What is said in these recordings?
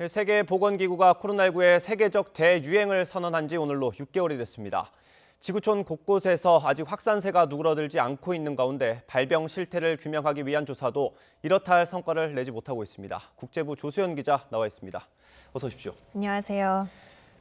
세계보건기구가 코로나19의 세계적 대유행을 선언한 지 오늘로 6개월이 됐습니다. 지구촌 곳곳에서 아직 확산세가 누그러들지 않고 있는 가운데 발병 실태를 규명하기 위한 조사도 이렇다 할 성과를 내지 못하고 있습니다. 국제부 조수연 기자 나와 있습니다. 어서 오십시오. 안녕하세요.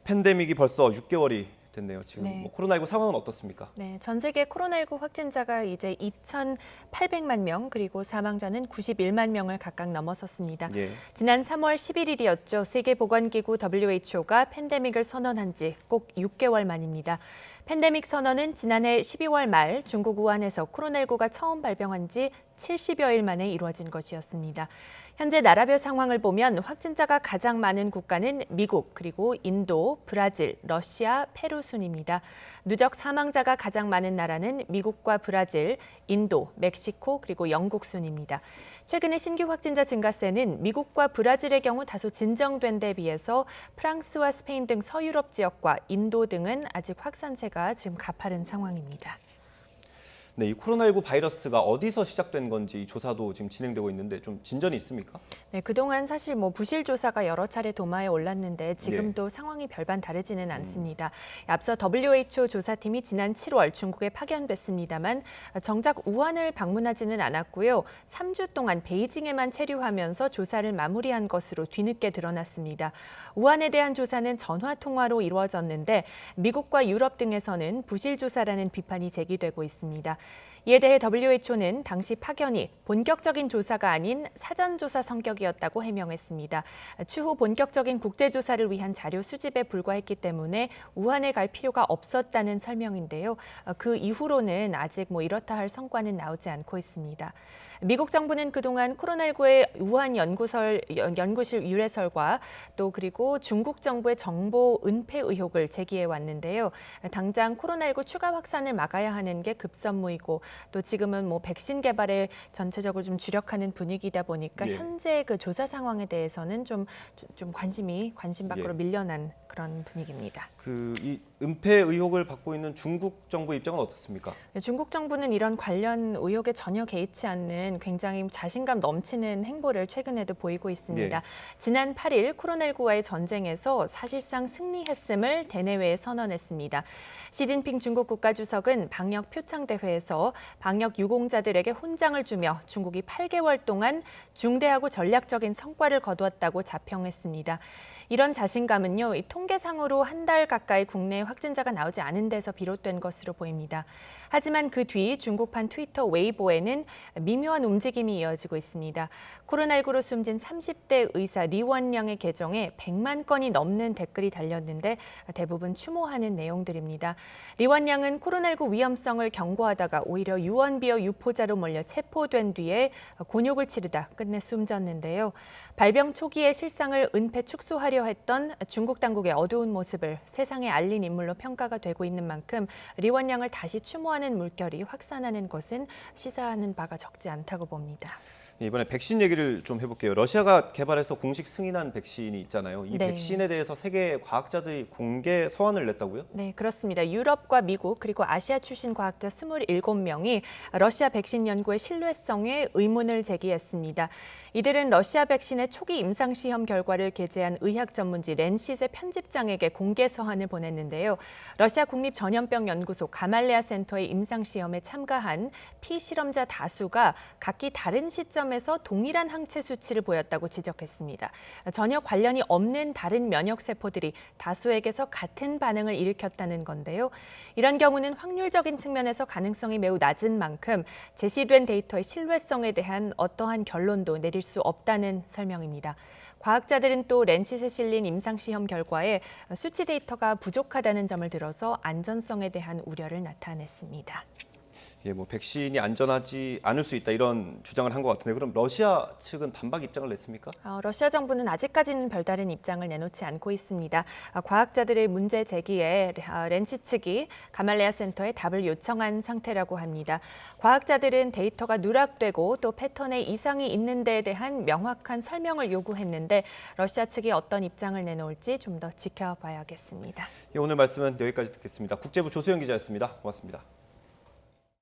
팬데믹이 벌써 6개월이 됐네요. 지금 코로나19 상황은 어떻습니까? 네, 전 세계 코로나19 확진자가 이제 2,800만 명, 그리고 사망자는 91만 명을 각각 넘어섰습니다. 지난 3월 11일이었죠. 세계보건기구 WHO가 팬데믹을 선언한 지 꼭 6개월 만입니다. 팬데믹 선언은 지난해 12월 말 중국 우한에서 코로나19가 처음 발병한 지 70여일 만에 이루어진 것이었습니다. 현재 나라별 상황을 보면 확진자가 가장 많은 국가는 미국, 그리고 인도, 브라질, 러시아, 페루 순입니다. 누적 사망자가 가장 많은 나라는 미국과 브라질, 인도, 멕시코, 그리고 영국 순입니다. 최근에 신규 확진자 증가세는 미국과 브라질의 경우 다소 진정된 데 비해서 프랑스와 스페인 등 서유럽 지역과 인도 등은 아직 확산세가 지금 가파른 상황입니다. 네, 이 코로나19 바이러스가 어디서 시작된 건지 조사도 지금 진행되고 있는데 좀 진전이 있습니까? 네, 그동안 사실 부실 조사가 여러 차례 도마에 올랐는데 지금도 상황이 별반 다르지는 않습니다. 앞서 WHO 조사팀이 지난 7월 중국에 파견됐습니다만 정작 우한을 방문하지는 않았고요. 3주 동안 베이징에만 체류하면서 조사를 마무리한 것으로 뒤늦게 드러났습니다. 우한에 대한 조사는 전화 통화로 이루어졌는데 미국과 유럽 등에서는 부실 조사라는 비판이 제기되고 있습니다. 이에 대해 WHO는 당시 파견이 본격적인 조사가 아닌 사전조사 성격이었다고 해명했습니다. 추후 본격적인 국제조사를 위한 자료 수집에 불과했기 때문에 우한에 갈 필요가 없었다는 설명인데요. 그 이후로는 아직 이렇다 할 성과는 나오지 않고 있습니다. 미국 정부는 그동안 코로나19의 우한 연구실 유래설과 또 그리고 중국 정부의 정보 은폐 의혹을 제기해 왔는데요. 당장 코로나19 추가 확산을 막아야 하는 게 급선무이고 또 지금은 백신 개발에 전체적으로 좀 주력하는 분위기다 보니까 현재 그 조사 상황에 대해서는 좀 관심 밖으로 밀려난 그런 분위기입니다. 이 은폐 의혹을 받고 있는 중국 정부 입장은 어떻습니까? 네, 중국 정부는 이런 관련 의혹에 전혀 개의치 않는 굉장히 자신감 넘치는 행보를 최근에도 보이고 있습니다. 지난 8일 코로나19와의 전쟁에서 사실상 승리했음을 대내외에 선언했습니다. 시진핑 중국 국가주석은 방역 표창 대회에서 방역 유공자들에게 훈장을 주며 중국이 8개월 동안 중대하고 전략적인 성과를 거두었다고 자평했습니다. 이런 자신감은요, 이 통계상으로 한 달 가까이 국내 확진자가 나오지 않은 데서 비롯된 것으로 보입니다. 하지만 그 뒤 중국판 트위터 웨이보에는 미묘한 움직임이 이어지고 있습니다. 코로나19로 숨진 30대 의사 리원령의 계정에 100만 건이 넘는 댓글이 달렸는데 대부분 추모하는 내용들입니다. 리원령은 코로나19 위험성을 경고하다가 오히려 유언비어 유포자로 몰려 체포된 뒤에 곤욕을 치르다 끝내 숨졌는데요. 발병 초기의 실상을 은폐 축소하려 했던 중국 당국의 어두운 모습을 세상에 알린 인물로 평가가 되고 있는 만큼 리원령을 다시 추모하는 물결이 확산하는 것은 시사하는 바가 적지 않다고 봅니다. 이번에 백신 얘기를 좀 해볼게요. 러시아가 개발해서 공식 승인한 백신이 있잖아요. 이 백신에 대해서 세계 과학자들이 공개 서한을 냈다고요? 네, 그렇습니다. 유럽과 미국 그리고 아시아 출신 과학자 27명이 러시아 백신 연구의 신뢰성에 의문을 제기했습니다. 이들은 러시아 백신의 초기 임상시험 결과를 게재한 의학 전문지 랜싯의 편집장에게 공개 서한을 보냈는데요. 러시아 국립전염병연구소 가말레아 센터의 임상시험에 참가한 피실험자 다수가 각기 다른 시점에서 동일한 항체 수치를 보였다고 지적했습니다. 전혀 관련이 없는 다른 면역세포들이 다수에게서 같은 반응을 일으켰다는 건데요. 이런 경우는 확률적인 측면에서 가능성이 매우 낮은 만큼 제시된 데이터의 신뢰성에 대한 어떠한 결론도 내릴 수 없다는 설명입니다. 과학자들은 또 랜싯에 실린 임상시험 결과에 수치 데이터가 부족하다는 점을 들어서 안전성에 대한 우려를 나타냈습니다. 백신이 안전하지 않을 수 있다 이런 주장을 한 것 같은데 그럼 러시아 측은 반박 입장을 냈습니까? 러시아 정부는 아직까지는 별다른 입장을 내놓지 않고 있습니다. 과학자들의 문제 제기에 랜시 측이 가말레아 센터에 답을 요청한 상태라고 합니다. 과학자들은 데이터가 누락되고 또 패턴에 이상이 있는 데에 대한 명확한 설명을 요구했는데 러시아 측이 어떤 입장을 내놓을지 좀 더 지켜봐야겠습니다. 오늘 말씀은 여기까지 듣겠습니다. 국제부 조수연 기자였습니다. 고맙습니다.